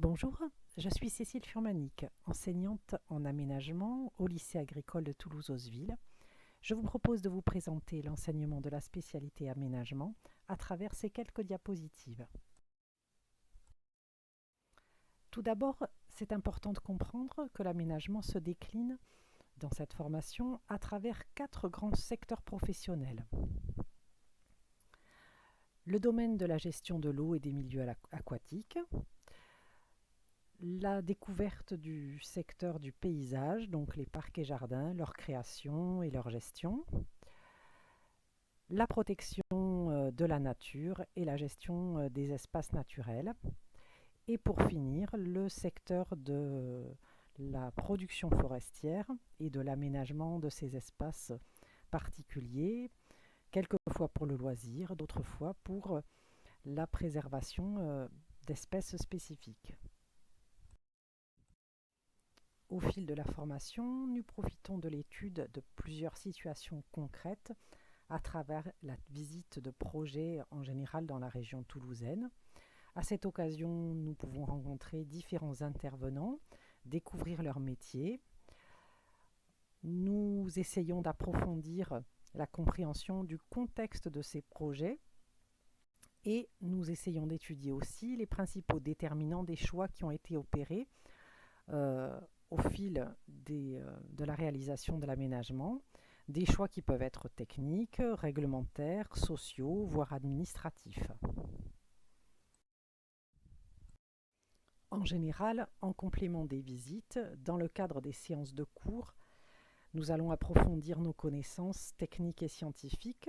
Bonjour, je suis Cécile Furmanic, enseignante en aménagement au lycée agricole de Toulouse-Ausville. Je vous propose de vous présenter l'enseignement de la spécialité aménagement à travers ces quelques diapositives. Tout d'abord, c'est important de comprendre que l'aménagement se décline dans cette formation à travers 4 grands secteurs professionnels. Le domaine de la gestion de l'eau et des milieux aquatiques, la découverte du secteur du paysage, donc les parcs et jardins, leur création et leur gestion, la protection de la nature et la gestion des espaces naturels, et pour finir, le secteur de la production forestière et de l'aménagement de ces espaces particuliers, quelquefois pour le loisir, d'autres fois pour la préservation d'espèces spécifiques. Au fil de la formation, nous profitons de l'étude de plusieurs situations concrètes à travers la visite de projets en général dans la région toulousaine. À cette occasion, nous pouvons rencontrer différents intervenants, découvrir leur métier. Nous essayons d'approfondir la compréhension du contexte de ces projets et nous essayons d'étudier aussi les principaux déterminants des choix qui ont été opérés au fil de la réalisation de l'aménagement, des choix qui peuvent être techniques, réglementaires, sociaux, voire administratifs. En général, en complément des visites, dans le cadre des séances de cours, nous allons approfondir nos connaissances techniques et scientifiques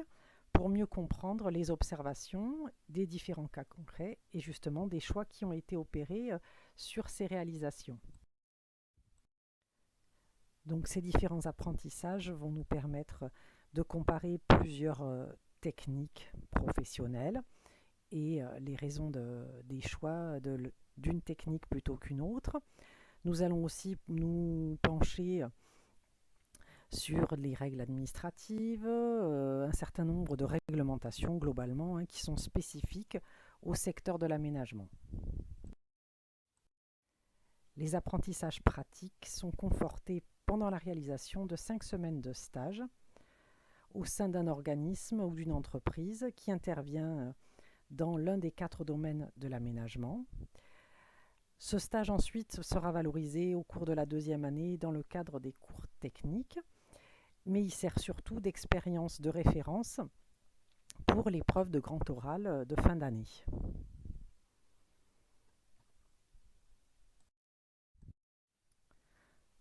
pour mieux comprendre les observations des différents cas concrets et justement des choix qui ont été opérés sur ces réalisations. Donc ces différents apprentissages vont nous permettre de comparer plusieurs techniques professionnelles et les raisons des choix d'une technique plutôt qu'une autre. Nous allons aussi nous pencher sur les règles administratives, un certain nombre de réglementations globalement qui sont spécifiques au secteur de l'aménagement. Les apprentissages pratiques sont confortés pendant la réalisation de 5 semaines de stage au sein d'un organisme ou d'une entreprise qui intervient dans l'un des 4 domaines de l'aménagement. Ce stage ensuite sera valorisé au cours de la 2e année dans le cadre des cours techniques, mais il sert surtout d'expérience de référence pour l'épreuve de grand oral de fin d'année.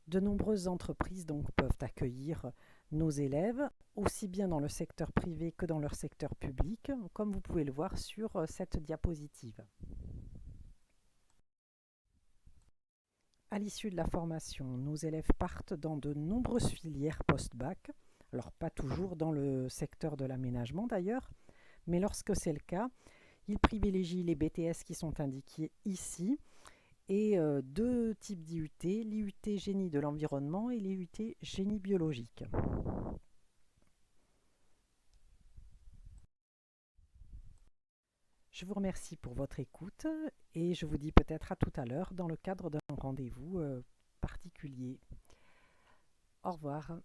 De nombreuses entreprises donc peuvent accueillir nos élèves, aussi bien dans le secteur privé que dans leur secteur public, comme vous pouvez le voir sur cette diapositive. À l'issue de la formation, nos élèves partent dans de nombreuses filières post-bac, alors pas toujours dans le secteur de l'aménagement d'ailleurs, mais lorsque c'est le cas, ils privilégient les BTS qui sont indiqués ici, et 2 types d'IUT, l'IUT génie de l'environnement et l'IUT génie biologique. Je vous remercie pour votre écoute et je vous dis peut-être à tout à l'heure dans le cadre d'un rendez-vous particulier. Au revoir.